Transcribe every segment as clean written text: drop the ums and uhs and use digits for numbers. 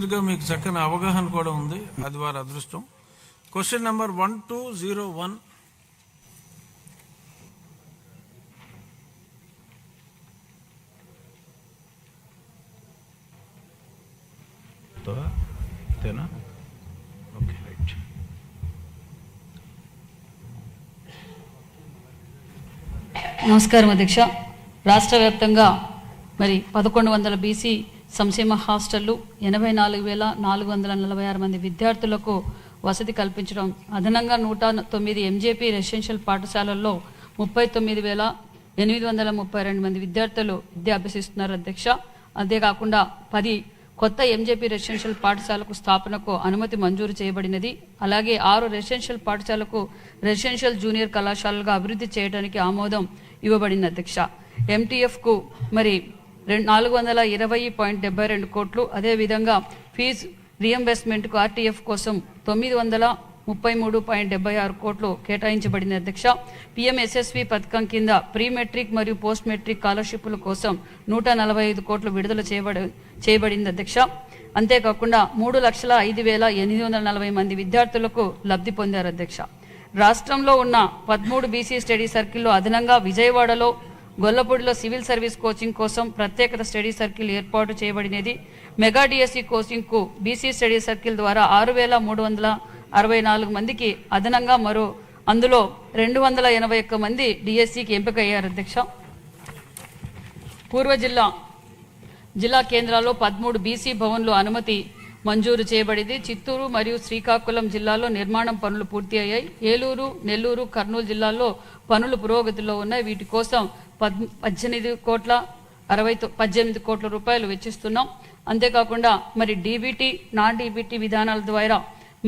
మీకు చక్కని అవగాహన కూడా ఉంది, అది వారి అదృష్టం. Question number 1201. Okay, right. నమస్కారం అధ్యక్ష. రాష్ట్ర వ్యాప్తంగా మరి 1100 బీసీ సంక్షేమ హాస్టళ్లు 84,446 మంది విద్యార్థులకు వసతి కల్పించడం, అదనంగా 109 ఎంజేపీ రెసిడెన్షియల్ పాఠశాలల్లో 39,832 మంది విద్యార్థులు విద్య అభ్యసిస్తున్నారు అధ్యక్ష. అంతేకాకుండా 10 కొత్త ఎంజేపీ రెసిడెన్షియల్ పాఠశాలకు స్థాపనకు అనుమతి మంజూరు చేయబడినది. అలాగే 6 రెసిడెన్షియల్ పాఠశాలకు రెసిడెన్షియల్ జూనియర్ కళాశాలగా అభివృద్ధి చేయడానికి ఆమోదం ఇవ్వబడింది అధ్యక్ష. ఎంటీఎఫ్కు మరి 420.72 కోట్లు, అదేవిధంగా ఫీజు రీఎంబర్స్మెంట్కు ఆర్టీఎఫ్ కోసం 933.76 కోట్లు కేటాయించబడింది అధ్యక్ష. పిఎంఎస్ఎస్వి పథకం కింద ప్రీ మెట్రిక్ మరియు పోస్ట్ మెట్రిక్ స్కాలర్షిప్ల కోసం 145 కోట్లు విడుదల చేయబడింది అధ్యక్ష. అంతేకాకుండా 3,05,840 మంది విద్యార్థులకు లబ్ధి పొందారు అధ్యక్ష. రాష్ట్రంలో ఉన్న 13 బీసీ స్టడీ సర్కిల్లో అదనంగా విజయవాడలో గొల్లపూడిలో సివిల్ సర్వీస్ కోచింగ్ కోసం ప్రత్యేక స్టడీ సర్కిల్ ఏర్పాటు చేయబడినది. మెగా డిఎస్సి కోచింగ్కు బీసీ స్టడీ సర్కిల్ ద్వారా 6,364 మందికి అదనంగా అందులో 281 మంది డిఎస్సికి ఎంపికయ్యారు అధ్యక్ష. పూర్వ జిల్లా కేంద్రాల్లో 13 బీసీ భవన్లు అనుమతి మంజూరు చేయబడింది. చిత్తూరు మరియు శ్రీకాకుళం జిల్లాలో నిర్మాణం పనులు పూర్తి అయ్యాయి. ఏలూరు, నెల్లూరు, కర్నూలు జిల్లాల్లో పనులు పురోగతిలో ఉన్నాయి. వీటి కోసం 18 కోట్ల రూపాయలు వెచ్చిస్తున్నాం. అంతేకాకుండా మరి డీబీటీ, నాన్ డీబీటీ విధానాల ద్వారా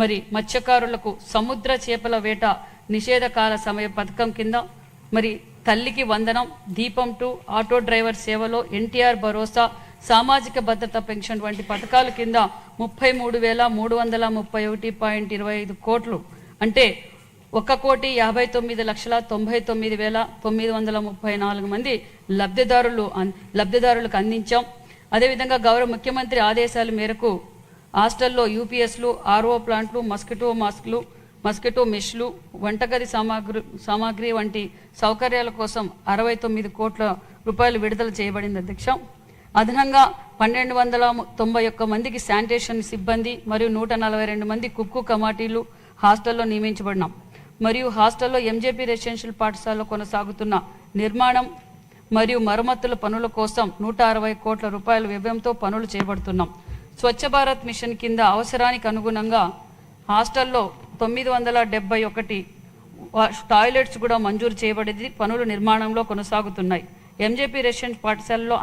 మరి మత్స్యకారులకు సముద్ర చేపల వేట నిషేధకాల సమయ పథకం కింద మరి తల్లికి వందనం, దీపం 2, ఆటో డ్రైవర్ సేవలో ఎన్టీఆర్ భరోసా, సామాజిక భద్రత పెన్షన్ వంటి పథకాల కింద 33,331.25 కోట్లు, అంటే 1,59,99,934 మంది లబ్ధిదారులకు అందించాం. అదేవిధంగా గౌరవ ముఖ్యమంత్రి ఆదేశాల మేరకు హాస్టల్లో యూపీఎస్లు, ఆర్ఓ ప్లాంట్లు, మస్కిటో మెష్లు, వంటగది సామాగ్రి వంటి సౌకర్యాల కోసం 69 కోట్ల రూపాయలు విడుదల చేయబడింది అధ్యక్ష. అదనంగా 1,291 మందికి శానిటేషన్ సిబ్బంది మరియు 142 మంది కుక్కు కమాటీలు హాస్టల్లో నియమించబడినాం. మరియు హాస్టల్లో ఎంజేపీ రెసిడెన్షియల్ పాఠశాలలో కొనసాగుతున్న నిర్మాణం మరియు మరమ్మతుల పనుల కోసం 160 కోట్ల రూపాయల వ్యయంతో పనులు చేపడుతున్నాం. స్వచ్ఛ భారత్ మిషన్ కింద అవసరానికి అనుగుణంగా హాస్టల్లో 971 టాయిలెట్స్ కూడా మంజూరు చేయబడింది. పనులు నిర్మాణంలో కొనసాగుతున్నాయి. ఎంజేపీ రెసిడెన్షియల్ పాఠశాలలో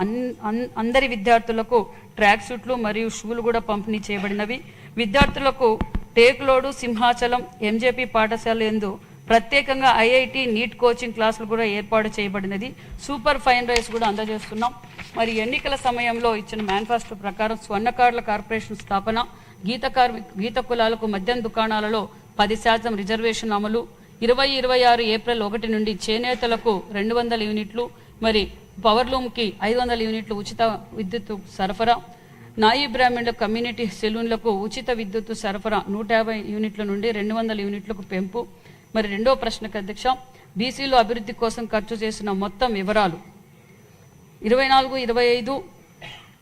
అందరి విద్యార్థులకు ట్రాక్ సూట్లు మరియు షూలు కూడా పంపిణీ చేయబడినవి. విద్యార్థులకు టేకులోడు, సింహాచలం ఎంజేపీ పాఠశాల యందు ప్రత్యేకంగా ఐఐటి, నీట్ కోచింగ్ క్లాసులు కూడా ఏర్పాటు చేయబడినది. సూపర్ ఫైన్ రైస్ కూడా అందజేస్తున్నాం. మరి ఎన్నికల సమయంలో ఇచ్చిన మేనిఫెస్టో ప్రకారం స్వర్ణకారుల కార్పొరేషన్ స్థాపన, గీత కులాలకు మద్యం దుకాణాలలో 10% రిజర్వేషన్ అమలు, 2026 ఏప్రిల్ 1 నుండి చేనేతలకు 200 యూనిట్లు, మరి పవర్లూమ్కి 500 యూనిట్లు ఉచిత విద్యుత్ సరఫరా, నాయి బ్రాహ్మణ కమ్యూనిటీ సెలూన్లకు ఉచిత విద్యుత్ సరఫరా 150 యూనిట్ల నుండి 200 యూనిట్లకు పెంపు. మరి రెండో ప్రశ్నకు అధ్యక్ష, బీసీలో అభివృద్ధి కోసం ఖర్చు చేసిన మొత్తం వివరాలు 24-25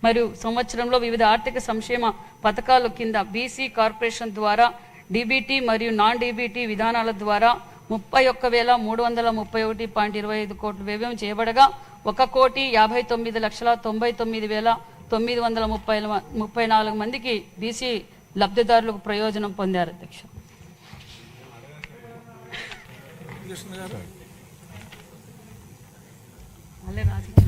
మరియు సంవత్సరంలో వివిధ ఆర్థిక సంక్షేమ పథకాల కింద బీసీ కార్పొరేషన్ ద్వారా డీబీటీ మరియు నాన్ డీబీటీ విధానాల ద్వారా 31,331.25 కోట్లు వ్యయం చేయబడగా 1,59,99,934 మందికి బీసీ లబ్ధిదారులకు ప్రయోజనం పొందారు అధ్యక్ష.